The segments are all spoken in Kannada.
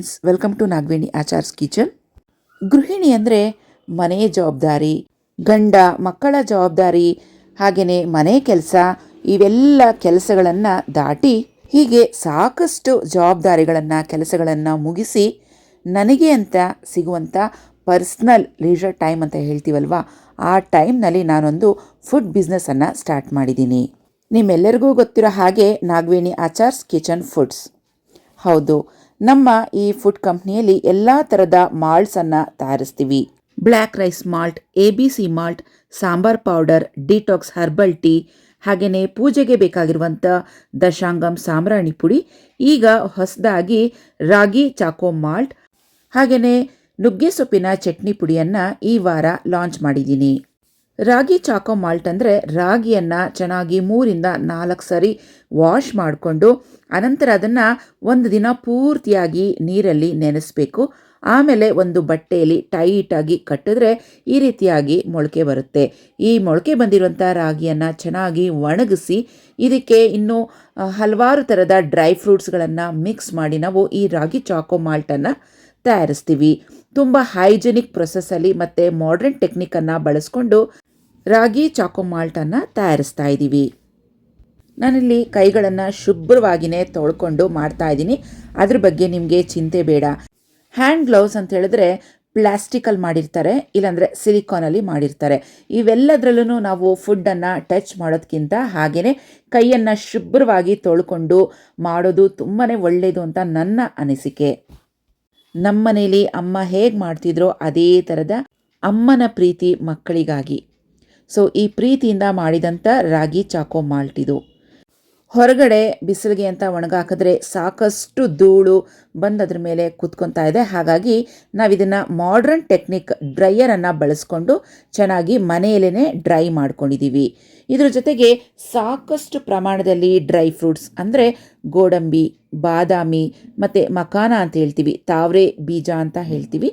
Friends, welcome to Nagaveni Achar's kitchen. ಗೃಹಿಣಿ ಅಂದರೆ ಮನೆಯ ಜವಾಬ್ದಾರಿ, ಗಂಡ ಮಕ್ಕಳ ಜವಾಬ್ದಾರಿ, ಹಾಗೆಯೇ ಮನೆ ಕೆಲಸ, ಇವೆಲ್ಲ ಕೆಲಸಗಳನ್ನು ದಾಟಿ ಹೀಗೆ ಸಾಕಷ್ಟು ಜವಾಬ್ದಾರಿಗಳನ್ನು ಕೆಲಸಗಳನ್ನು ಮುಗಿಸಿ ನನಗೆ ಅಂತ ಸಿಗುವಂಥ ಪರ್ಸ್ನಲ್ ಲೀಜರ್ ಟೈಮ್ ಅಂತ ಹೇಳ್ತೀವಲ್ವ, ಆ ಟೈಮ್ನಲ್ಲಿ ನಾನೊಂದು ಫುಡ್ ಬಿಸ್ನೆಸ್ಸನ್ನು ಸ್ಟಾರ್ಟ್ ಮಾಡಿದ್ದೀನಿ. ನಿಮ್ಮೆಲ್ಲರಿಗೂ ಗೊತ್ತಿರೋ ಹಾಗೆ ನಾಗವೇಣಿ ಆಚಾರ್ಸ್ ಕಿಚನ್ ಫುಡ್ಸ್. ಹೌದು, ನಮ್ಮ ಈ ಫುಡ್ ಕಂಪ್ನಿಯಲ್ಲಿ ಎಲ್ಲ ಥರದ ಮಾಲ್ಟ್ಸನ್ನು ತಯಾರಿಸ್ತೀವಿ. Black rice malt, ABC malt, sambar powder, detox herbal tea, ಹಾಗೆಯೇ ಪೂಜೆಗೆ ಬೇಕಾಗಿರುವಂಥ ದಶಾಂಗಂ ಸಾಂಬ್ರಾಣಿ ಪುಡಿ, ಈಗ ಹೊಸದಾಗಿ ರಾಗಿ ಚಾಕೋ ಮಾಲ್ಟ್, ಹಾಗೆಯೇ ನುಗ್ಗೆ ಸೊಪ್ಪಿನ ಚಟ್ನಿ ಪುಡಿಯನ್ನು ಈ ವಾರ ಲಾಂಚ್ ಮಾಡಿದ್ದೀನಿ. ರಾಗಿ ಚಾಕೋ ಮಾಲ್ಟ್ ಅಂದರೆ ರಾಗಿಯನ್ನು ಚೆನ್ನಾಗಿ 3-4 ಸರಿ ವಾಶ್ ಮಾಡಿಕೊಂಡು ಅನಂತರ ಅದನ್ನು ಒಂದು ದಿನ ಪೂರ್ತಿಯಾಗಿ ನೀರಲ್ಲಿ ನೆನೆಸಬೇಕು. ಆಮೇಲೆ ಒಂದು ಬಟ್ಟೆಯಲ್ಲಿ ಟೈಟಾಗಿ ಕಟ್ಟಿದ್ರೆ ಈ ರೀತಿಯಾಗಿ ಮೊಳಕೆ ಬರುತ್ತೆ. ಈ ಮೊಳಕೆ ಬಂದಿರುವಂಥ ರಾಗಿಯನ್ನು ಚೆನ್ನಾಗಿ ಒಣಗಿಸಿ ಇದಕ್ಕೆ ಇನ್ನೂ ಹಲವಾರು ಥರದ ಡ್ರೈ ಫ್ರೂಟ್ಸ್ಗಳನ್ನು ಮಿಕ್ಸ್ ಮಾಡಿ ನಾವು ಈ ರಾಗಿ ಚಾಕೋ ಮಾಲ್ಟನ್ನು ತಯಾರಿಸ್ತೀವಿ. ತುಂಬ ಹೈಜೆನಿಕ್ ಪ್ರೊಸೆಸ್ಸಲ್ಲಿ ಮತ್ತು ಮಾಡರ್ನ್ ಟೆಕ್ನಿಕನ್ನು ಬಳಸ್ಕೊಂಡು ರಾಗಿ ಚಾಕೋ ಮಾಲ್ಟನ್ನು ತಯಾರಿಸ್ತಾ ಇದ್ದೀವಿ. ನಾನಿಲ್ಲಿ ಕೈಗಳನ್ನು ಶುಭ್ರವಾಗಿಯೇ ತೊಳ್ಕೊಂಡು ಮಾಡ್ತಾ ಇದ್ದೀನಿ. ಅದ್ರ ಬಗ್ಗೆ ನಿಮಗೆ ಚಿಂತೆ ಬೇಡ. ಹ್ಯಾಂಡ್ ಗ್ಲೌಸ್ ಅಂತ ಹೇಳಿದ್ರೆ ಪ್ಲಾಸ್ಟಿಕಲ್ಲಿ ಮಾಡಿರ್ತಾರೆ, ಇಲ್ಲಾಂದರೆ ಸಿಲಿಕಾನಲ್ಲಿ ಮಾಡಿರ್ತಾರೆ. ಇವೆಲ್ಲದರಲ್ಲೂ ನಾವು ಫುಡ್ಡನ್ನು ಟಚ್ ಮಾಡೋದಕ್ಕಿಂತ ಹಾಗೆಯೇ ಕೈಯನ್ನು ಶುಭ್ರವಾಗಿ ತೊಳ್ಕೊಂಡು ಮಾಡೋದು ತುಂಬಾ ಒಳ್ಳೆಯದು ಅಂತ ನನ್ನ ಅನಿಸಿಕೆ. ನಮ್ಮ ಮನೇಲಿ ಅಮ್ಮ ಹೇಗೆ ಮಾಡ್ತಿದ್ರೋ ಅದೇ ಥರದ ಅಮ್ಮನ ಪ್ರೀತಿ ಮಕ್ಕಳಿಗಾಗಿ. ಸೊ ಈ ಪ್ರೀತಿಯಿಂದ ಮಾಡಿದಂಥ ರಾಗಿ ಚಾಕೋ ಮಾಲ್ಟ್ ಇದು. ಹೊರಗಡೆ ಬಿಸಿಲಿಗೆ ಅಂತ ಒಣಗಾಕಿದ್ರೆ ಸಾಕಷ್ಟು ಧೂಳು ಬಂದು ಅದ್ರ ಮೇಲೆ ಕುತ್ಕೊತಾ ಇದೆ. ಹಾಗಾಗಿ ನಾವಿದನ್ನು ಮಾಡರ್ನ್ ಟೆಕ್ನಿಕ್ ಡ್ರೈಯರನ್ನು ಬಳಸ್ಕೊಂಡು ಚೆನ್ನಾಗಿ ಮನೆಯಲ್ಲೇ ಡ್ರೈ ಮಾಡ್ಕೊಂಡಿದ್ದೀವಿ. ಇದ್ರ ಜೊತೆಗೆ ಸಾಕಷ್ಟು ಪ್ರಮಾಣದಲ್ಲಿ ಡ್ರೈ ಫ್ರೂಟ್ಸ್ ಅಂದರೆ ಗೋಡಂಬಿ, ಬಾದಾಮಿ ಮತ್ತು ಮಕಾನ ಅಂತ ಹೇಳ್ತೀವಿ, ತಾವರೆ ಬೀಜ ಅಂತ ಹೇಳ್ತೀವಿ,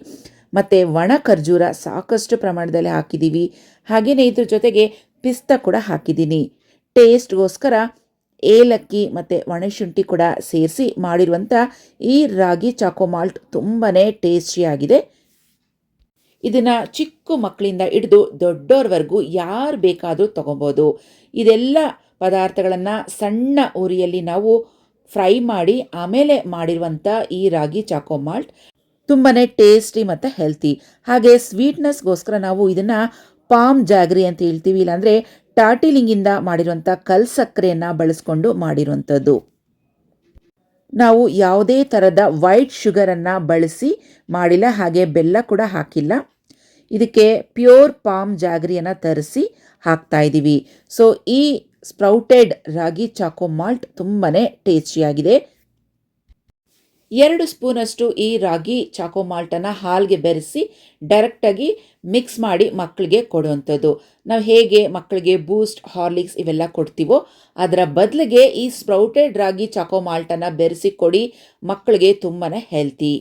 ಮತ್ತು ಒಣ ಖರ್ಜೂರ ಸಾಕಷ್ಟು ಪ್ರಮಾಣದಲ್ಲಿ ಹಾಕಿದ್ದೀವಿ. ಹಾಗೆಯೇ ಇದ್ರ ಜೊತೆಗೆ ಪಿಸ್ತಾ ಕೂಡ ಹಾಕಿದ್ದೀನಿ. ಟೇಸ್ಟ್ಗೋಸ್ಕರ ಏಲಕ್ಕಿ ಮತ್ತು ಒಣಶುಂಠಿ ಕೂಡ ಸೇರಿಸಿ ಮಾಡಿರುವಂಥ ಈ ರಾಗಿ ಚಾಕೋ ಮಾಲ್ಟ್ ತುಂಬಾ ಟೇಸ್ಟಿಯಾಗಿದೆ. ಇದನ್ನು ಚಿಕ್ಕ ಮಕ್ಕಳಿಂದ ಹಿಡಿದು ದೊಡ್ಡೋರ್ವರೆಗೂ ಯಾರು ಬೇಕಾದರೂ ತೊಗೊಬೋದು. ಇದೆಲ್ಲ ಪದಾರ್ಥಗಳನ್ನು ಸಣ್ಣ ಉರಿಯಲ್ಲಿ ನಾವು ಫ್ರೈ ಮಾಡಿ ಆಮೇಲೆ ಮಾಡಿರುವಂಥ ಈ ರಾಗಿ ಚಾಕೋ ಮಾಲ್ಟ್ ತುಂಬಾ ಟೇಸ್ಟಿ ಮತ್ತು ಹೆಲ್ತಿ. ಹಾಗೆ ಸ್ವೀಟ್ನೆಸ್ಗೋಸ್ಕರ ನಾವು ಇದನ್ನು ಪಾಮ್ ಜಾಗ್ರಿ ಅಂತ ಹೇಳ್ತೀವಿ, ಇಲ್ಲಾಂದರೆ ಟಾಟಿಲಿಂಗಿಂದ ಮಾಡಿರುವಂಥ ಕಲ್ ಸಕ್ಕರೆಯನ್ನು ಬಳಸ್ಕೊಂಡು ಮಾಡಿರುವಂಥದ್ದು. ನಾವು ಯಾವುದೇ ಥರದ ವೈಟ್ ಶುಗರನ್ನು ಬಳಸಿ ಮಾಡಿಲ್ಲ, ಹಾಗೆ ಬೆಲ್ಲ ಕೂಡ ಹಾಕಿಲ್ಲ. ಇದಕ್ಕೆ ಪ್ಯೂರ್ ಪಾಮ್ ಜಾಗ್ರಿಯನ್ನು ತರಿಸಿ ಹಾಕ್ತಾ ಇದ್ದೀವಿ. ಸೊ ಈ ಸ್ಪ್ರೌಟೆಡ್ ರಾಗಿ ಚಾಕೋ ಮಾಲ್ಟ್ ತುಂಬಾ ಟೇಸ್ಟಿಯಾಗಿದೆ. 2 ಸ್ಪೂನಷ್ಟು ಈ ರಾಗಿ ಚಾಕೋ ಮಾಲ್ಟನ್ನು ಹಾಲಿಗೆ ಬೆರೆಸಿ ಡೈರೆಕ್ಟಾಗಿ ಮಿಕ್ಸ್ ಮಾಡಿ ಮಕ್ಕಳಿಗೆ ಕೊಡುವಂಥದ್ದು. ನಾವು ಹೇಗೆ ಮಕ್ಕಳಿಗೆ ಬೂಸ್ಟ್, ಹಾರ್ಲಿಕ್ಸ್ ಇವೆಲ್ಲ ಕೊಡ್ತೀವೋ ಅದರ ಬದಲಿಗೆ ಈ ಸ್ಪ್ರೌಟೆಡ್ ರಾಗಿ ಚಾಕೋ ಮಾಲ್ಟನ್ನು ಬೆರೆಸಿ ಕೊಡಿ, ಮಕ್ಕಳಿಗೆ ತುಂಬಾ ಹೆಲ್ತಿ.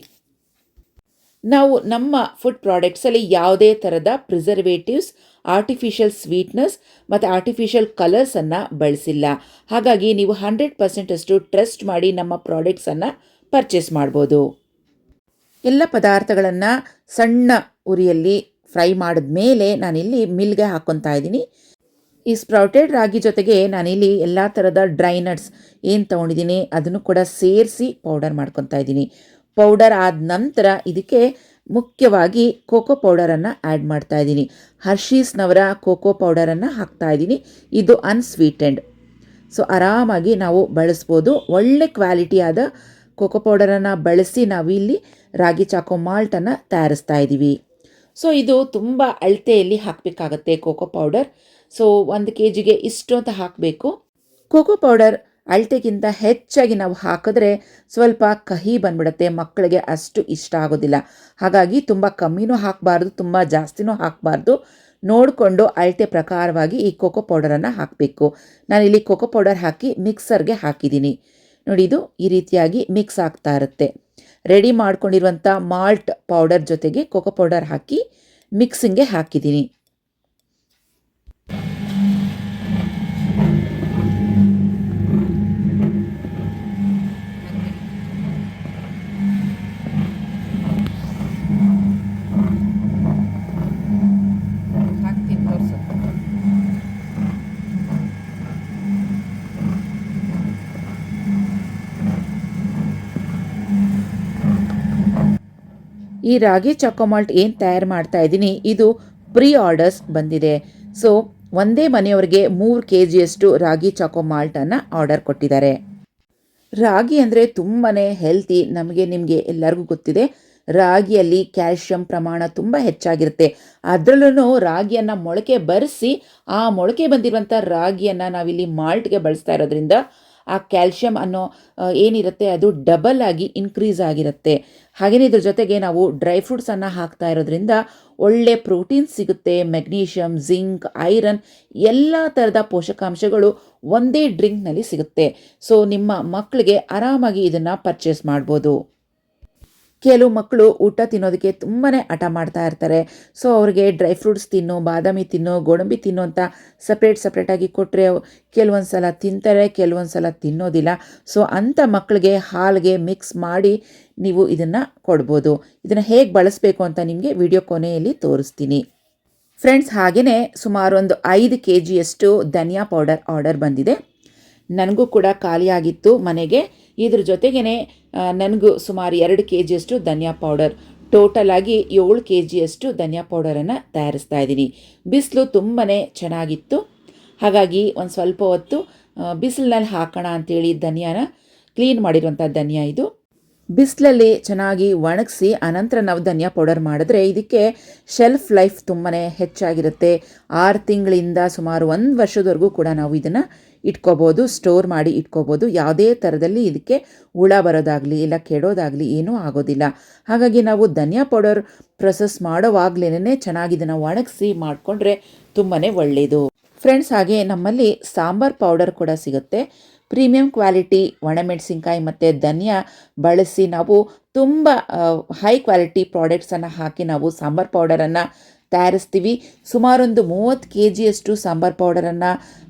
ನಾವು ನಮ್ಮ ಫುಡ್ ಪ್ರಾಡಕ್ಟ್ಸಲ್ಲಿ ಯಾವುದೇ ಥರದ ಪ್ರಿಸರ್ವೇಟಿವ್ಸ್, ಆರ್ಟಿಫಿಷಿಯಲ್ ಸ್ವೀಟ್ನೆಸ್ ಮತ್ತು ಆರ್ಟಿಫಿಷಿಯಲ್ ಕಲರ್ಸನ್ನು ಬಳಸಿಲ್ಲ. ಹಾಗಾಗಿ ನೀವು 100% ಅಷ್ಟು ಟ್ರಸ್ಟ್ ಮಾಡಿ ನಮ್ಮ ಪ್ರಾಡಕ್ಟ್ಸನ್ನು ಪರ್ಚೇಸ್ ಮಾಡ್ಬೋದು. ಎಲ್ಲ ಪದಾರ್ಥಗಳನ್ನು ಸಣ್ಣ ಉರಿಯಲ್ಲಿ ಫ್ರೈ ಮಾಡಿದ ಮೇಲೆ ನಾನಿಲ್ಲಿ ಮಿಲ್ಗೆ ಹಾಕ್ಕೊತಾ ಇದ್ದೀನಿ. ಈ ಸ್ಪ್ರೌಟೆಡ್ ರಾಗಿ ಜೊತೆಗೆ ನಾನಿಲ್ಲಿ ಎಲ್ಲ ಥರದ ಡ್ರೈ ನಟ್ಸ್ ಏನು ತೊಗೊಂಡಿದ್ದೀನಿ ಅದನ್ನು ಕೂಡ ಸೇರಿಸಿ ಪೌಡರ್ ಮಾಡ್ಕೊತಾ ಇದ್ದೀನಿ. ಪೌಡರ್ ಆದ ನಂತರ ಇದಕ್ಕೆ ಮುಖ್ಯವಾಗಿ ಕೋಕೋ ಪೌಡರನ್ನು ಆ್ಯಡ್ ಮಾಡ್ತಾ ಇದ್ದೀನಿ. ಹರ್ಷೀಸ್ನವರ ಕೋಕೋ ಪೌಡರನ್ನು ಹಾಕ್ತಾ ಇದ್ದೀನಿ. ಇದು ಅನ್ಸ್ವೀಟೆಂಡ್. ಸೊ ಆರಾಮಾಗಿ ನಾವು ಬಳಸ್ಬೋದು. ಒಳ್ಳೆ ಕ್ವಾಲಿಟಿಯಾದ ಕೋಕೋ ಪೌಡರನ್ನು ಬಳಸಿ ನಾವು ಇಲ್ಲಿ ರಾಗಿ ಚಾಕೋ ಮಾಲ್ಟನ್ನು ತಯಾರಿಸ್ತಾ ಇದ್ದೀವಿ. ಸೊ ಇದು ತುಂಬ ಅಳತೆಯಲ್ಲಿ ಹಾಕಬೇಕಾಗತ್ತೆ ಕೋಕೋ ಪೌಡರ್. ಸೊ 1 kgಗೆ ಇಷ್ಟು ಅಂತ ಹಾಕಬೇಕು. ಕೋಕೋ ಪೌಡರ್ ಅಳತೆಗಿಂತ ಹೆಚ್ಚಾಗಿ ನಾವು ಹಾಕಿದ್ರೆ ಸ್ವಲ್ಪ ಕಹಿ ಬಂದ್ಬಿಡುತ್ತೆ, ಮಕ್ಕಳಿಗೆ ಅಷ್ಟು ಇಷ್ಟ ಆಗೋದಿಲ್ಲ. ಹಾಗಾಗಿ ತುಂಬ ಕಮ್ಮಿನೂ ಹಾಕಬಾರ್ದು, ತುಂಬ ಜಾಸ್ತಿನೂ ಹಾಕಬಾರ್ದು. ನೋಡಿಕೊಂಡು ಅಳತೆ ಪ್ರಕಾರವಾಗಿ ಈ ಕೋಕೋ ಪೌಡರನ್ನು ಹಾಕಬೇಕು. ನಾನಿಲ್ಲಿ ಕೋಕೋ ಪೌಡರ್ ಹಾಕಿ ಮಿಕ್ಸರ್ಗೆ ಹಾಕಿದ್ದೀನಿ. ನೋಡಿ, ಇದು ಈ ರೀತಿಯಾಗಿ ಮಿಕ್ಸ್ ಆಗ್ತಾ ಇರುತ್ತೆ. ರೆಡಿ ಮಾಡ್ಕೊಂಡಿರುವಂಥ ಮಾಲ್ಟ್ ಪೌಡರ್ ಜೊತೆಗೆ ಕೋಕೋ ಪೌಡರ್ ಹಾಕಿ ಮಿಕ್ಸಿಂಗ್ಗೆ ಹಾಕಿದ್ದೀನಿ. ಈ ರಾಗಿ ಚಾಕೋಮಾಲ್ಟ್ ಏನು ತಯಾರು ಮಾಡ್ತಾ ಇದ್ದೀನಿ ಇದು ಪ್ರೀ ಆರ್ಡರ್ಸ್ ಬಂದಿದೆ. ಸೊ ಒಂದೇ ಮನೆಯವರಿಗೆ 3 kgಯಷ್ಟು ರಾಗಿ ಚಾಕೋಮಾಲ್ಟನ್ನು ಆರ್ಡರ್ ಕೊಟ್ಟಿದ್ದಾರೆ. ರಾಗಿ ಅಂದರೆ ತುಂಬಾ ಹೆಲ್ತಿ. ನಿಮಗೆ ಎಲ್ಲರಿಗೂ ಗೊತ್ತಿದೆ, ರಾಗಿಯಲ್ಲಿ ಕ್ಯಾಲ್ಶಿಯಂ ಪ್ರಮಾಣ ತುಂಬ ಹೆಚ್ಚಾಗಿರುತ್ತೆ. ಅದರಲ್ಲೂ ರಾಗಿಯನ್ನು ಮೊಳಕೆ ಬರೆಸಿ ಆ ಮೊಳಕೆ ಬಂದಿರುವಂಥ ರಾಗಿಯನ್ನು ನಾವಿಲ್ಲಿ ಮಾಲ್ಟ್ಗೆ ಬಳಸ್ತಾ ಇರೋದ್ರಿಂದ ಆ ಕ್ಯಾಲ್ಶಿಯಂ ಅನ್ನೋ ಏನಿರುತ್ತೆ ಅದು ಡಬಲ್ ಆಗಿ ಇನ್ಕ್ರೀಸ್ ಆಗಿರುತ್ತೆ. ಹಾಗೆಯೇ ಇದ್ರ ಜೊತೆಗೆ ನಾವು ಡ್ರೈ ಫ್ರೂಟ್ಸನ್ನು ಹಾಕ್ತಾ ಇರೋದ್ರಿಂದ ಒಳ್ಳೆ ಪ್ರೋಟೀನ್ ಸಿಗುತ್ತೆ, ಮೆಗ್ನೀಷಿಯಮ್, ಜಿಂಕ್, ಐರನ್ ಎಲ್ಲ ಥರದ ಪೋಷಕಾಂಶಗಳು ಒಂದೇ ಡ್ರಿಂಕ್ನಲ್ಲಿ ಸಿಗುತ್ತೆ. ಸೊ ನಿಮ್ಮ ಮಕ್ಕಳಿಗೆ ಆರಾಮಾಗಿ ಇದನ್ನು ಪರ್ಚೇಸ್ ಮಾಡ್ಬೋದು. ಕೆಲವು ಮಕ್ಕಳು ಊಟ ತಿನ್ನೋದಕ್ಕೆ ತುಂಬಾ ಹಠ ಮಾಡ್ತಾ ಇರ್ತಾರೆ. ಸೊ ಅವ್ರಿಗೆ ಡ್ರೈ ಫ್ರೂಟ್ಸ್ ತಿನ್ನು, ಬಾದಾಮಿ ತಿನ್ನು, ಗೋಡಂಬಿ ತಿನ್ನು ಅಂತ ಸಪ್ರೇಟಾಗಿ ಕೊಟ್ಟರೆ ಕೆಲವೊಂದು ಸಲ ತಿಂತಾರೆ, ಕೆಲವೊಂದು ಸಲ ತಿನ್ನೋದಿಲ್ಲ. ಸೊ ಅಂಥ ಮಕ್ಕಳಿಗೆ ಹಾಲಿಗೆ ಮಿಕ್ಸ್ ಮಾಡಿ ನೀವು ಇದನ್ನು ಕೊಡ್ಬೋದು. ಇದನ್ನು ಹೇಗೆ ಬಳಸಬೇಕು ಅಂತ ನಿಮಗೆ ವಿಡಿಯೋ ಕೊನೆಯಲ್ಲಿ ತೋರಿಸ್ತೀನಿ. ಫ್ರೆಂಡ್ಸ್, ಹಾಗೆಯೇ ಸುಮಾರು ಒಂದು 5 kgಯಷ್ಟು ಧನಿಯಾ ಪೌಡರ್ ಆರ್ಡರ್ ಬಂದಿದೆ. ನನಗೂ ಕೂಡ ಖಾಲಿಯಾಗಿತ್ತು ಮನೆಗೆ. ಇದ್ರ ಜೊತೆಗೇ ನನಗೂ ಸುಮಾರು 2 kgಯಷ್ಟು ಧನಿಯಾ ಪೌಡರ್, ಟೋಟಲ್ ಆಗಿ 7 kgಯಷ್ಟು ಧನಿಯಾ ಪೌಡರನ್ನು ತಯಾರಿಸ್ತಾ ಇದ್ದೀನಿ. ಬಿಸಿಲು ತುಂಬಾ ಚೆನ್ನಾಗಿತ್ತು, ಹಾಗಾಗಿ ಒಂದು ಸ್ವಲ್ಪ ಹೊತ್ತು ಬಿಸಿಲಿನಲ್ಲಿ ಹಾಕೋಣ ಅಂಥೇಳಿ ಧನಿಯಾನ ಕ್ಲೀನ್ ಮಾಡಿರುವಂಥ ಧನಿಯಾ ಇದು ಬಿಸಿಲಲ್ಲಿ ಚೆನ್ನಾಗಿ ಒಣಗಿಸಿ ಅನಂತರ ನಾವು ಧನಿಯಾ ಪೌಡರ್ ಮಾಡಿದ್ರೆ ಇದಕ್ಕೆ ಶೆಲ್ಫ್ ಲೈಫ್ ತುಂಬಾ ಹೆಚ್ಚಾಗಿರುತ್ತೆ. 6 ತಿಂಗಳಿಂದ ಸುಮಾರು 1 ವರ್ಷದವರೆಗೂ ಕೂಡ ನಾವು ಇದನ್ನು ಇಟ್ಕೋಬೋದು, ಸ್ಟೋರ್ ಮಾಡಿ ಇಟ್ಕೋಬೋದು. ಯಾವುದೇ ಥರದಲ್ಲಿ ಇದಕ್ಕೆ ಹುಳ ಬರೋದಾಗಲಿ ಇಲ್ಲ ಕೆಡೋದಾಗಲಿ ಏನೂ ಆಗೋದಿಲ್ಲ. ಹಾಗಾಗಿ ನಾವು ಧನಿಯಾ ಪೌಡರ್ ಪ್ರೊಸೆಸ್ ಮಾಡೋವಾಗಲೇ ಚೆನ್ನಾಗಿ ಇದನ್ನು ಒಣಗಿಸಿ ಮಾಡಿಕೊಂಡ್ರೆ ತುಂಬಾ ಒಳ್ಳೆಯದು. ಫ್ರೆಂಡ್ಸ್, ಹಾಗೆ ನಮ್ಮಲ್ಲಿ ಸಾಂಬಾರ್ ಪೌಡರ್ ಕೂಡ ಸಿಗುತ್ತೆ. ಪ್ರೀಮಿಯಂ ಕ್ವಾಲಿಟಿ ಒಣಮೆಣಸಿನ್ಕಾಯಿ ಮತ್ತು ಧನಿಯಾ ಬಳಸಿ ನಾವು ತುಂಬ ಹೈ ಕ್ವಾಲಿಟಿ ಪ್ರಾಡಕ್ಟ್ಸನ್ನು ಹಾಕಿ ನಾವು ಸಾಂಬಾರ್ ಪೌಡರನ್ನು ತಯಾರಿಸ್ತೀವಿ. ಸುಮಾರೊಂದು 30 kgಯಷ್ಟು ಸಾಂಬಾರ್ ಪೌಡರನ್ನು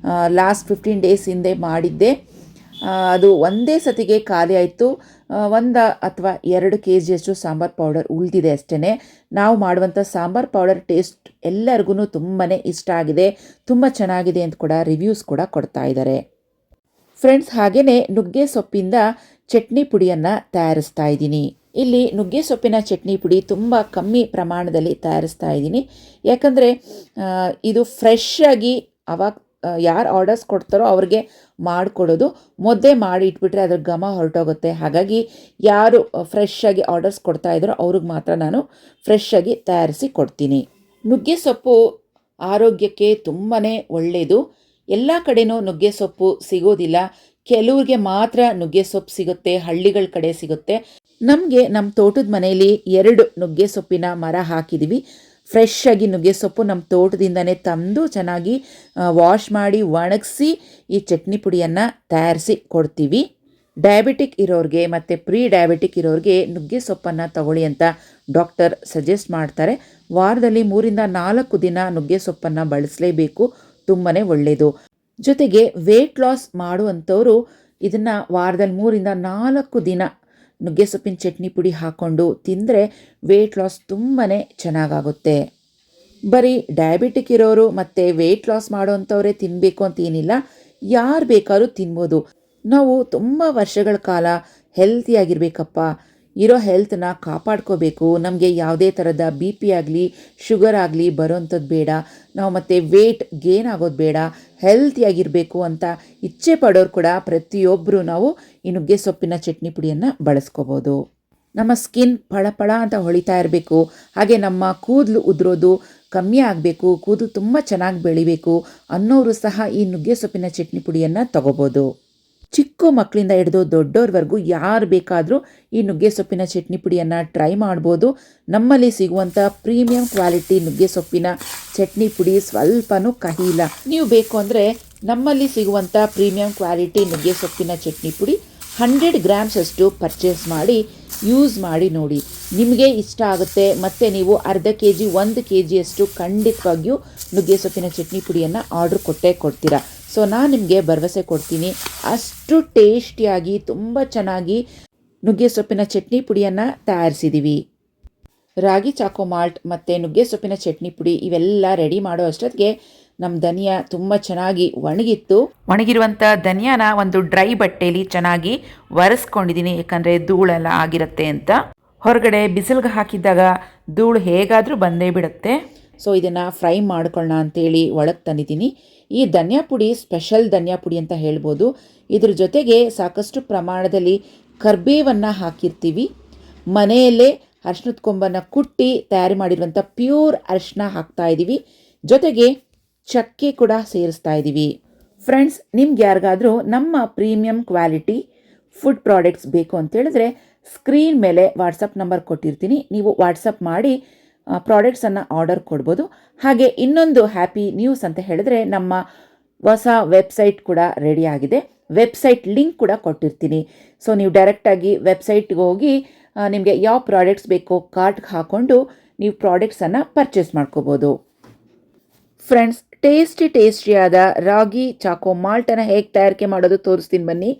ಲಾಸ್ಟ್ 15 ಡೇಸ್ ಹಿಂದೆ ಮಾಡಿದ್ದೆ. ಅದು ಒಂದೇ ಸತಿಗೆ ಖಾಲಿ ಆಯಿತು. 1 ಅಥವಾ 2 kgಯಷ್ಟು ಸಾಂಬಾರ್ ಪೌಡರ್ ಉಳಿದಿದೆ ಅಷ್ಟೇ. ನಾವು ಮಾಡುವಂಥ ಸಾಂಬಾರ್ ಪೌಡರ್ ಟೇಸ್ಟ್ ಎಲ್ಲರಿಗೂ ತುಂಬಾ ಇಷ್ಟ ಆಗಿದೆ, ತುಂಬ ಚೆನ್ನಾಗಿದೆ ಅಂತ ಕೂಡ ರಿವ್ಯೂಸ್ ಕೂಡ ಕೊಡ್ತಾ ಇದ್ದಾರೆ. ಫ್ರೆಂಡ್ಸ್, ಹಾಗೆಯೇ ನುಗ್ಗೆ ಸೊಪ್ಪಿಂದ ಚಟ್ನಿ ಪುಡಿಯನ್ನು ತಯಾರಿಸ್ತಾ ಇದ್ದೀನಿ. ಇಲ್ಲಿ ನುಗ್ಗೆ ಸೊಪ್ಪಿನ ಚಟ್ನಿ ಪುಡಿ ತುಂಬ ಕಮ್ಮಿ ಪ್ರಮಾಣದಲ್ಲಿ ತಯಾರಿಸ್ತಾ ಇದ್ದೀನಿ. ಯಾಕಂದರೆ ಇದು ಫ್ರೆಶ್ ಆಗಿ ಅವಾಗ ಯಾರು ಆರ್ಡರ್ಸ್ ಕೊಡ್ತಾರೋ ಅವ್ರಿಗೆ ಮಾಡಿಕೊಡೋದು. ಮೊದಲೇ ಮಾಡಿ ಇಟ್ಬಿಟ್ರೆ ಅದ್ರ ಘಮ ಹೊರಟೋಗುತ್ತೆ. ಹಾಗಾಗಿ ಯಾರು ಫ್ರೆಶ್ ಆಗಿ ಆರ್ಡರ್ಸ್ ಕೊಡ್ತಾ ಇದ್ದಾರೋ ಅವ್ರಿಗೆ ಮಾತ್ರ ನಾನು ಫ್ರೆಶ್ ಆಗಿ ತಯಾರಿಸಿ ಕೊಡ್ತೀನಿ. ನುಗ್ಗೆ ಸೊಪ್ಪು ಆರೋಗ್ಯಕ್ಕೆ ತುಂಬಾ ಒಳ್ಳೆಯದು. ಎಲ್ಲ ಕಡೆನೂ ನುಗ್ಗೆ ಸೊಪ್ಪು ಸಿಗೋದಿಲ್ಲ, ಕೆಲವ್ರಿಗೆ ಮಾತ್ರ ನುಗ್ಗೆ ಸೊಪ್ಪು ಸಿಗುತ್ತೆ, ಹಳ್ಳಿಗಳ ಕಡೆ ಸಿಗುತ್ತೆ. ನಮಗೆ ನಮ್ಮ ತೋಟದ ಮನೆಯಲ್ಲಿ 2 ನುಗ್ಗೆ ಸೊಪ್ಪಿನ ಮರ ಹಾಕಿದ್ದೀವಿ. ಫ್ರೆಶ್ ಆಗಿ ನುಗ್ಗೆ ಸೊಪ್ಪು ನಮ್ಮ ತೋಟದಿಂದನೇ ತಂದು ಚೆನ್ನಾಗಿ ವಾಶ್ ಮಾಡಿ ಒಣಗಿಸಿ ಈ ಚಟ್ನಿ ಪುಡಿಯನ್ನು ತಯಾರಿಸಿ ಕೊಡ್ತೀವಿ. ಡಯಾಬಿಟಿಕ್ ಇರೋರಿಗೆ ಮತ್ತು ಪ್ರೀ ಡಯಾಬಿಟಿಕ್ ಇರೋರಿಗೆ ನುಗ್ಗೆ ಸೊಪ್ಪನ್ನು ತಗೊಳ್ಳಿ ಅಂತ ಡಾಕ್ಟರ್ ಸಜೆಸ್ಟ್ ಮಾಡ್ತಾರೆ. ವಾರದಲ್ಲಿ 3 ರಿಂದ 4 ದಿನ ನುಗ್ಗೆ ಸೊಪ್ಪನ್ನು ಬಳಸಲೇಬೇಕು, ತುಂಬಾ ಒಳ್ಳೆಯದು. ಜೊತೆಗೆ ವೆಯ್ಟ್ ಲಾಸ್ ಮಾಡುವಂಥವರು ಇದನ್ನು ವಾರದಲ್ಲಿ 3 ರಿಂದ 4 ದಿನ ನುಗ್ಗೆ ಸೊಪ್ಪಿನ ಚಟ್ನಿ ಪುಡಿ ಹಾಕ್ಕೊಂಡು ತಿಂದರೆ ವೆಯ್ಟ್ ಲಾಸ್ ತುಂಬಾ ಚೆನ್ನಾಗಾಗುತ್ತೆ. ಬರೀ ಡಯಾಬಿಟಿಕ್ ಇರೋರು ಮತ್ತು ವೆಯ್ಟ್ ಲಾಸ್ ಮಾಡೋವಂಥವರೇ ತಿನ್ನಬೇಕು ಅಂತ ಏನಿಲ್ಲ, ಯಾರು ಬೇಕಾದ್ರೂ ತಿನ್ಬೋದು. ನಾವು ತುಂಬ ವರ್ಷಗಳ ಕಾಲ ಹೆಲ್ತಿಯಾಗಿರಬೇಕಪ್ಪ, ಇರೋ ಹೆಲ್ತನ್ನ ಕಾಪಾಡ್ಕೋಬೇಕು, ನಮಗೆ ಯಾವುದೇ ಥರದ BP ಆಗಲಿ ಶುಗರ್ ಆಗಲಿ ಬರೋವಂಥದ್ದು ಬೇಡ, ನಾವು ಮತ್ತು ವೆಯ್ಟ್ ಗೇನ್ ಆಗೋದು ಬೇಡ, ಹೆಲ್ತಿಯಾಗಿರಬೇಕು ಅಂತ ಇಚ್ಛೆ ಪಡೋರು ಕೂಡ ಪ್ರತಿಯೊಬ್ಬರು ನಾವು ಈ ನುಗ್ಗೆ ಸೊಪ್ಪಿನ ಚಟ್ನಿ ಪುಡಿಯನ್ನು ಬಳಸ್ಕೋಬೋದು. ನಮ್ಮ ಸ್ಕಿನ್ ಫಳ ಅಂತ ಹೊಳಿತಾ ಇರಬೇಕು, ಹಾಗೆ ನಮ್ಮ ಕೂದಲು ಉದುರೋದು ಕಮ್ಮಿ ಆಗಬೇಕು, ಕೂದಲು ತುಂಬ ಚೆನ್ನಾಗಿ ಬೆಳಿಬೇಕು ಅನ್ನೋರು ಸಹ ಈ ನುಗ್ಗೆ ಸೊಪ್ಪಿನ ಚಟ್ನಿ ಪುಡಿಯನ್ನು ತಗೋಬೋದು. ಚಿಕ್ಕ ಮಕ್ಕಳಿಂದ ಹಿಡಿದು ದೊಡ್ಡವ್ರವರೆಗೂ ಯಾರು ಬೇಕಾದರೂ ಈ ನುಗ್ಗೆ ಸೊಪ್ಪಿನ ಚಟ್ನಿ ಪುಡಿಯನ್ನು ಟ್ರೈ ಮಾಡ್ಬೋದು. ನಮ್ಮಲ್ಲಿ ಸಿಗುವಂಥ ಪ್ರೀಮಿಯಂ ಕ್ವಾಲಿಟಿ ನುಗ್ಗೆ ಸೊಪ್ಪಿನ ಚಟ್ನಿ ಪುಡಿ ಸ್ವಲ್ಪನೂ ಕಹಿ ಇಲ್ಲ. ನೀವು ಬೇಕು ಅಂದರೆ ನಮ್ಮಲ್ಲಿ ಸಿಗುವಂಥ ಪ್ರೀಮಿಯಂ ಕ್ವಾಲಿಟಿ ನುಗ್ಗೆ ಸೊಪ್ಪಿನ ಚಟ್ನಿ ಪುಡಿ 100 ಗ್ರಾಮ್ಸಷ್ಟು ಪರ್ಚೇಸ್ ಮಾಡಿ ಯೂಸ್ ಮಾಡಿ ನೋಡಿ, ನಿಮಗೆ ಇಷ್ಟ ಆಗುತ್ತೆ. ಮತ್ತು ನೀವು ಅರ್ಧ kg 1 kgಯಷ್ಟು ಖಂಡಿತವಾಗಿಯೂ ನುಗ್ಗೆ ಸೊಪ್ಪಿನ ಚಟ್ನಿ ಪುಡಿಯನ್ನು ಆರ್ಡ್ರ್ ಕೊಡ್ತೀರಾ. ಸೊ ನಾನು ನಿಮಗೆ ಭರವಸೆ ಕೊಡ್ತೀನಿ, ಅಷ್ಟು ಟೇಸ್ಟಿಯಾಗಿ ತುಂಬ ಚೆನ್ನಾಗಿ ನುಗ್ಗೆ ಸೊಪ್ಪಿನ ಚಟ್ನಿ ಪುಡಿಯನ್ನು ತಯಾರಿಸಿದ್ದೀವಿ. ರಾಗಿ ಚಾಕೋ ಮಾಲ್ಟ್ ಮತ್ತು ನುಗ್ಗೆ ಸೊಪ್ಪಿನ ಚಟ್ನಿ ಪುಡಿ ಇವೆಲ್ಲ ರೆಡಿ ಮಾಡೋ ಅಷ್ಟೊತ್ತಿಗೆ ನಮ್ಮ ಧನಿಯಾ ತುಂಬ ಚೆನ್ನಾಗಿ ಒಣಗಿತ್ತು. ಒಣಗಿರುವಂಥ ಧನಿಯಾನ ಒಂದು ಡ್ರೈ ಬಟ್ಟೆಯಲ್ಲಿ ಚೆನ್ನಾಗಿ ಒರೆಸ್ಕೊಂಡಿದ್ದೀನಿ, ಯಾಕಂದರೆ ಧೂಳೆಲ್ಲ ಆಗಿರುತ್ತೆ ಅಂತ. ಹೊರಗಡೆ ಬಿಸಿಲಿಗೆ ಹಾಕಿದ್ದಾಗ ಧೂಳು ಹೇಗಾದರೂ ಬಂದೇ ಬಿಡುತ್ತೆ. ಸೊ ಇದನ್ನು ಫ್ರೈ ಮಾಡ್ಕೊಳ್ಳೋಣ ಅಂತೇಳಿ ಒಳಗೆ ತಂದಿದ್ದೀನಿ. ಈ ಧನಿಯಾ ಪುಡಿ ಸ್ಪೆಷಲ್ ಧನಿಯಾ ಪುಡಿ ಅಂತ ಹೇಳ್ಬೋದು. ಇದ್ರ ಜೊತೆಗೆ ಸಾಕಷ್ಟು ಪ್ರಮಾಣದಲ್ಲಿ ಕರ್ಬೇವನ್ನು ಹಾಕಿರ್ತೀವಿ. ಮನೆಯಲ್ಲೇ ಅರಿಶಿನದ ಕೊಂಬನ್ನು ಕುಟ್ಟಿ ತಯಾರು ಮಾಡಿರುವಂಥ ಪ್ಯೂರ್ ಅರಿಶಿನ ಹಾಕ್ತಾ ಇದ್ದೀವಿ. ಜೊತೆಗೆ ಚಕ್ಕೆ ಕೂಡ ಸೇರಿಸ್ತಾ ಇದ್ದೀವಿ. ಫ್ರೆಂಡ್ಸ್, ನಿಮ್ಗೆ ಯಾರಿಗಾದರೂ ನಮ್ಮ ಪ್ರೀಮಿಯಂ ಕ್ವಾಲಿಟಿ ಫುಡ್ ಪ್ರಾಡಕ್ಟ್ಸ್ ಬೇಕು ಅಂತೇಳಿದ್ರೆ ಸ್ಕ್ರೀನ್ ಮೇಲೆ ವಾಟ್ಸಪ್ ನಂಬರ್ ಕೊಟ್ಟಿರ್ತೀನಿ. ನೀವು ವಾಟ್ಸಪ್ ಮಾಡಿ ಪ್ರಾಡಕ್ಟ್ಸನ್ನು ಆರ್ಡರ್ ಕೊಡ್ಬೋದು. ಹಾಗೆ ಇನ್ನೊಂದು ಹ್ಯಾಪಿ ನ್ಯೂಸ್ ಅಂತ ಹೇಳಿದ್ರೆ ನಮ್ಮ ಹೊಸ ವೆಬ್ಸೈಟ್ ಕೂಡ ರೆಡಿ ಆಗಿದೆ. ವೆಬ್ಸೈಟ್ ಲಿಂಕ್ ಕೂಡ ಕೊಟ್ಟಿರ್ತೀನಿ. ಸೊ ನೀವು ಡೈರೆಕ್ಟಾಗಿ ವೆಬ್ಸೈಟ್ಗೆ ಹೋಗಿ ನಿಮಗೆ ಯಾವ ಪ್ರಾಡಕ್ಟ್ಸ್ ಬೇಕೋ ಕಾರ್ಟ್ಗೆ ಹಾಕ್ಕೊಂಡು ನೀವು ಪ್ರಾಡಕ್ಟ್ಸನ್ನು ಪರ್ಚೇಸ್ ಮಾಡ್ಕೋಬೋದು. ಫ್ರೆಂಡ್ಸ್, ಟೇಸ್ಟಿಯಾದ ರಾಗಿ ಚಾಕೋ ಮಾಲ್ಟನ್ನು ಹೇಗೆ ತಯಾರಿಕೆ ಮಾಡೋದು ತೋರಿಸ್ತೀನಿ ಬನ್ನಿ.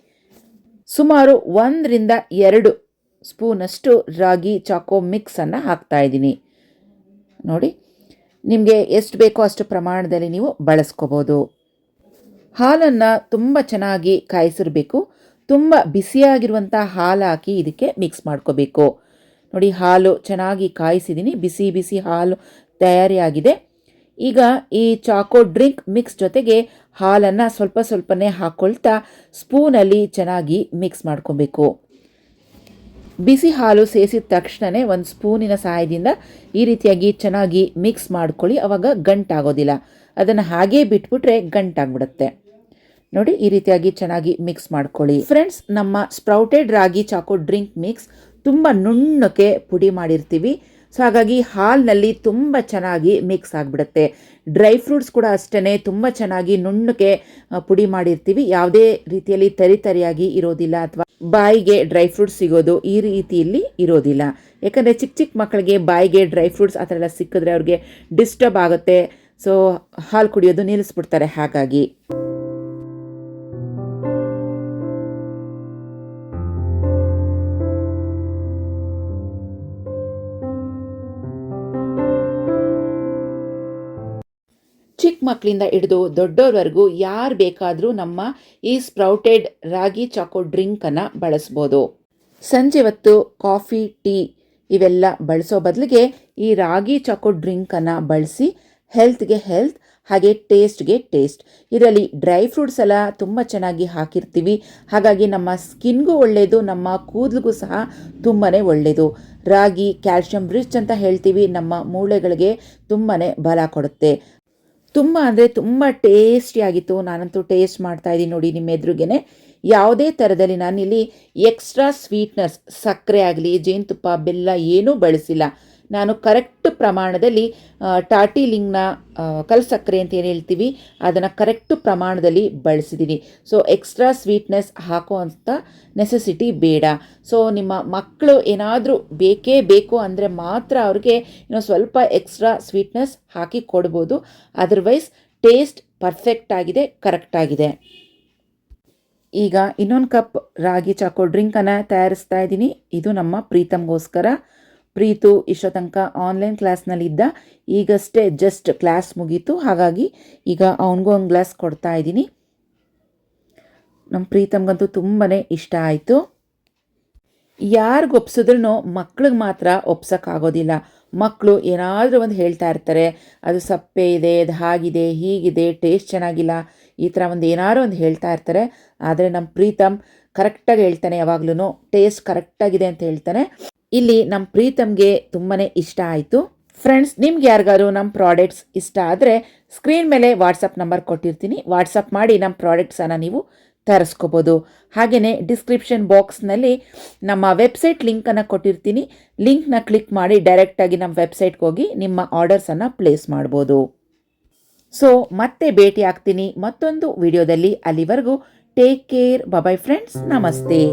ಸುಮಾರು 1ರಿಂದ 2 ಸ್ಪೂನಷ್ಟು ರಾಗಿ ಚಾಕೋ ಮಿಕ್ಸನ್ನು ಹಾಕ್ತಾಯಿದ್ದೀನಿ. ನೋಡಿ, ನಿಮಗೆ ಎಷ್ಟು ಬೇಕೋ ಅಷ್ಟು ಪ್ರಮಾಣದಲ್ಲಿ ನೀವು ಬಳಸ್ಕೋಬೋದು. ಹಾಲನ್ನು ತುಂಬ ಚೆನ್ನಾಗಿ ಕಾಯಿಸಿರಬೇಕು. ತುಂಬ ಬಿಸಿಯಾಗಿರುವಂಥ ಹಾಲು ಹಾಕಿ ಇದಕ್ಕೆ ಮಿಕ್ಸ್ ಮಾಡ್ಕೋಬೇಕು. ನೋಡಿ, ಹಾಲು ಚೆನ್ನಾಗಿ ಕಾಯಿಸಿದ್ದೀನಿ. ಬಿಸಿ ಬಿಸಿ ಹಾಲು ತಯಾರಿಯಾಗಿದೆ. ಈಗ ಈ ಚಾಕೋ ಡ್ರಿಂಕ್ ಮಿಕ್ಸ್ ಜೊತೆಗೆ ಹಾಲನ್ನು ಸ್ವಲ್ಪನೇ ಹಾಕ್ಕೊಳ್ತಾ ಸ್ಪೂನಲ್ಲಿ ಚೆನ್ನಾಗಿ ಮಿಕ್ಸ್ ಮಾಡ್ಕೊಬೇಕು. ಬಿಸಿ ಹಾಲು ಸೇರಿಸಿದ ತಕ್ಷಣವೇ ಒಂದು ಸ್ಪೂನಿನ ಸಹಾಯದಿಂದ ಈ ರೀತಿಯಾಗಿ ಚೆನ್ನಾಗಿ ಮಿಕ್ಸ್ ಮಾಡ್ಕೊಳ್ಳಿ. ಆವಾಗ ಗಂಟಾಗೋದಿಲ್ಲ. ಅದನ್ನು ಹಾಗೇ ಬಿಟ್ಬಿಟ್ರೆ ಗಂಟಾಗ್ಬಿಡುತ್ತೆ. ನೋಡಿ, ಈ ರೀತಿಯಾಗಿ ಚೆನ್ನಾಗಿ ಮಿಕ್ಸ್ ಮಾಡ್ಕೊಳ್ಳಿ. ಫ್ರೆಂಡ್ಸ್, ನಮ್ಮ ಸ್ಪ್ರೌಟೆಡ್ ರಾಗಿ ಚಾಕೋ ಡ್ರಿಂಕ್ ಮಿಕ್ಸ್ ತುಂಬ ನುಣ್ಣಕ್ಕೆ ಪುಡಿ ಮಾಡಿರ್ತೀವಿ. ಸೊ ಹಾಗಾಗಿ ಹಾಲಿನಲ್ಲಿ ತುಂಬ ಚೆನ್ನಾಗಿ ಮಿಕ್ಸ್ ಆಗಿಬಿಡುತ್ತೆ. ಡ್ರೈ ಫ್ರೂಟ್ಸ್ ಕೂಡ ಅಷ್ಟೇ ತುಂಬ ಚೆನ್ನಾಗಿ ನುಣ್ಣಕ್ಕೆ ಪುಡಿ ಮಾಡಿರ್ತೀವಿ. ಯಾವುದೇ ರೀತಿಯಲ್ಲಿ ತರಿಯಾಗಿ ಇರೋದಿಲ್ಲ ಅಥವಾ ಬಾಯಿಗೆ ಡ್ರೈ ಫ್ರೂಟ್ಸ್ ಸಿಗೋದು ಈ ರೀತಿಯಲ್ಲಿ ಇರೋದಿಲ್ಲ. ಯಾಕಂದರೆ ಚಿಕ್ಕ ಮಕ್ಕಳಿಗೆ ಬಾಯಿಗೆ ಡ್ರೈ ಫ್ರೂಟ್ಸ್ ಆ ಥರ ಎಲ್ಲ ಸಿಕ್ಕಿದ್ರೆ ಅವ್ರಿಗೆ ಡಿಸ್ಟರ್ಬ್ ಆಗುತ್ತೆ. ಸೊ ಹಾಲು ಕುಡಿಯೋದು ನಿಲ್ಲಿಸ್ಬಿಡ್ತಾರೆ. ಹಾಗಾಗಿ ಚಿಕ್ಕ ಮಕ್ಕಳಿಂದ ಹಿಡಿದು ದೊಡ್ಡೋರ್ವರೆಗೂ ಯಾರು ಬೇಕಾದರೂ ನಮ್ಮ ಈ ಸ್ಪ್ರೌಟೆಡ್ ರಾಗಿ ಚಾಕೋ ಡ್ರಿಂಕನ್ನು ಬಳಸ್ಬೋದು. ಸಂಜೆ ಹೊತ್ತು ಕಾಫಿ, ಟೀ ಇವೆಲ್ಲ ಬಳಸೋ ಬದಲಿಗೆ ಈ ರಾಗಿ ಚಾಕೋ ಡ್ರಿಂಕನ್ನು ಬಳಸಿ ಹೆಲ್ತ್ಗೆ ಹೆಲ್ತ್, ಹಾಗೆ ಟೇಸ್ಟ್ಗೆ ಟೇಸ್ಟ್. ಇದರಲ್ಲಿ ಡ್ರೈ ಫ್ರೂಟ್ಸ್ ಎಲ್ಲ ತುಂಬ ಚೆನ್ನಾಗಿ ಹಾಕಿರ್ತೀವಿ. ಹಾಗಾಗಿ ನಮ್ಮ ಸ್ಕಿನ್ಗೂ ಒಳ್ಳೆಯದು, ನಮ್ಮ ಕೂದಲಿಗೂ ಸಹ ತುಂಬಾ ಒಳ್ಳೆಯದು. ರಾಗಿ ಕ್ಯಾಲ್ಶಿಯಂ ರಿಚ್ ಅಂತ ಹೇಳ್ತೀವಿ. ನಮ್ಮ ಮೂಳೆಗಳಿಗೆ ತುಂಬಾ ಬಲ ಕೊಡುತ್ತೆ. ತುಂಬ ಅಂದರೆ ತುಂಬ ಟೇಸ್ಟಿಯಾಗಿತ್ತು. ನಾನಂತೂ ಟೇಸ್ಟ್ ಮಾಡ್ತಾಯಿದ್ದೀನಿ ನೋಡಿ ನಿಮ್ಮ ಎದುರುಗೇನೆ. ಯಾವುದೇ ಥರದಲ್ಲಿ ನಾನಿಲ್ಲಿ ಎಕ್ಸ್ಟ್ರಾ ಸ್ವೀಟ್ನೆಸ್, ಸಕ್ಕರೆ ಆಗಲಿ, ಜೇನುತುಪ್ಪ, ಬೆಲ್ಲ ಏನೂ ಬಳಸಿಲ್ಲ. ನಾನು ಕರೆಕ್ಟ್ ಪ್ರಮಾಣದಲ್ಲಿ ಟಾಟಿಲಿಂಗ್ನ ಕಲ್ಸಕ್ಕರೆ ಅಂತ ಏನು ಹೇಳ್ತೀವಿ ಅದನ್ನು ಕರೆಕ್ಟ್ ಪ್ರಮಾಣದಲ್ಲಿ ಬಳಸಿದ್ದೀನಿ. ಸೊ ಎಕ್ಸ್ಟ್ರಾ ಸ್ವೀಟ್ನೆಸ್ ಹಾಕೋ ಅಂತ ನೆಸೆಸಿಟಿ ಬೇಡ. ಸೊ ನಿಮ್ಮ ಮಕ್ಕಳು ಏನಾದರೂ ಬೇಕೇ ಬೇಕು ಅಂದರೆ ಮಾತ್ರ ಅವ್ರಿಗೆ ಇನ್ನೂ ಸ್ವಲ್ಪ ಎಕ್ಸ್ಟ್ರಾ ಸ್ವೀಟ್ನೆಸ್ ಹಾಕಿ ಕೊಡ್ಬೋದು. ಅದರ್ವೈಸ್ ಟೇಸ್ಟ್ ಪರ್ಫೆಕ್ಟ್ ಆಗಿದೆ, ಕರೆಕ್ಟ್ ಆಗಿದೆ. ಈಗ ಇನ್ನೊಂದು ಕಪ್ ರಾಗಿ ಚಾಕೋ ಡ್ರಿಂಕನ್ನು ತಯಾರಿಸ್ತಾ ಇದ್ದೀನಿ. ಇದು ನಮ್ಮ ಪ್ರೀತಮ್ಗೋಸ್ಕರ. ಪ್ರೀತು ಇಷ್ಟೋ ತನಕ ಆನ್ಲೈನ್ ಕ್ಲಾಸ್ನಲ್ಲಿದ್ದ. ಈಗಷ್ಟೇ ಜಸ್ಟ್ ಕ್ಲಾಸ್ ಮುಗೀತು. ಹಾಗಾಗಿ ಈಗ ಅವನಿಗೂ ಒಂದು ಗ್ಲಾಸ್ ಕೊಡ್ತಾ ಇದ್ದೀನಿ. ನಮ್ಮ ಪ್ರೀತಮ್ಗಂತೂ ತುಂಬಾ ಇಷ್ಟ ಆಯಿತು. ಯಾರಿಗೆ ಒಪ್ಸಿದ್ರೂ ಮಕ್ಳಿಗೆ ಮಾತ್ರ ಒಪ್ಸೋಕ್ಕಾಗೋದಿಲ್ಲ. ಮಕ್ಕಳು ಏನಾದರೂ ಒಂದು ಹೇಳ್ತಾ ಇರ್ತಾರೆ, ಅದು ಸಪ್ಪೆ ಇದೆ, ಅದು ಹಾಗಿದೆ, ಹೀಗಿದೆ, ಟೇಸ್ಟ್ ಚೆನ್ನಾಗಿಲ್ಲ, ಈ ಥರ ಒಂದು ಏನಾದ್ರು ಒಂದು ಹೇಳ್ತಾ ಇರ್ತಾರೆ. ಆದರೆ ನಮ್ಮ ಪ್ರೀತಮ್ ಕರೆಕ್ಟಾಗಿ ಹೇಳ್ತಾನೆ. ಯಾವಾಗ್ಲೂ ಟೇಸ್ಟ್ ಕರೆಕ್ಟಾಗಿದೆ ಅಂತ ಹೇಳ್ತಾನೆ. ಇಲ್ಲಿ ನಮ್ಮ ಪ್ರೀತಮ್ಗೆ ತುಂಬಾ ಇಷ್ಟ ಆಯಿತು. ಫ್ರೆಂಡ್ಸ್, ನಿಮ್ಗೆ ಯಾರಿಗಾದ್ರು ನಮ್ಮ ಪ್ರಾಡಕ್ಟ್ಸ್ ಇಷ್ಟ ಆದರೆ ಸ್ಕ್ರೀನ್ ಮೇಲೆ ವಾಟ್ಸಪ್ ನಂಬರ್ ಕೊಟ್ಟಿರ್ತೀನಿ. ವಾಟ್ಸಪ್ ಮಾಡಿ ನಮ್ಮ ಪ್ರಾಡಕ್ಟ್ಸನ್ನು ನೀವು ತರಿಸ್ಕೋಬೋದು. ಹಾಗೆಯೇ ಡಿಸ್ಕ್ರಿಪ್ಷನ್ ಬಾಕ್ಸ್ನಲ್ಲಿ ನಮ್ಮ ವೆಬ್ಸೈಟ್ ಲಿಂಕನ್ನು ಕೊಟ್ಟಿರ್ತೀನಿ. ಲಿಂಕ್ನ ಕ್ಲಿಕ್ ಮಾಡಿ ಡೈರೆಕ್ಟಾಗಿ ನಮ್ಮ ವೆಬ್ಸೈಟ್ಗೆ ಹೋಗಿ ನಿಮ್ಮ ಆರ್ಡರ್ಸನ್ನು ಪ್ಲೇಸ್ ಮಾಡ್ಬೋದು. ಸೊ ಮತ್ತೆ ಭೇಟಿ ಆಗ್ತೀನಿ ಮತ್ತೊಂದು ವಿಡಿಯೋದಲ್ಲಿ. ಅಲ್ಲಿವರೆಗೂ ಟೇಕ್ ಕೇರ್. ಬಾಯ್ ಫ್ರೆಂಡ್ಸ್, ನಮಸ್ತೆ.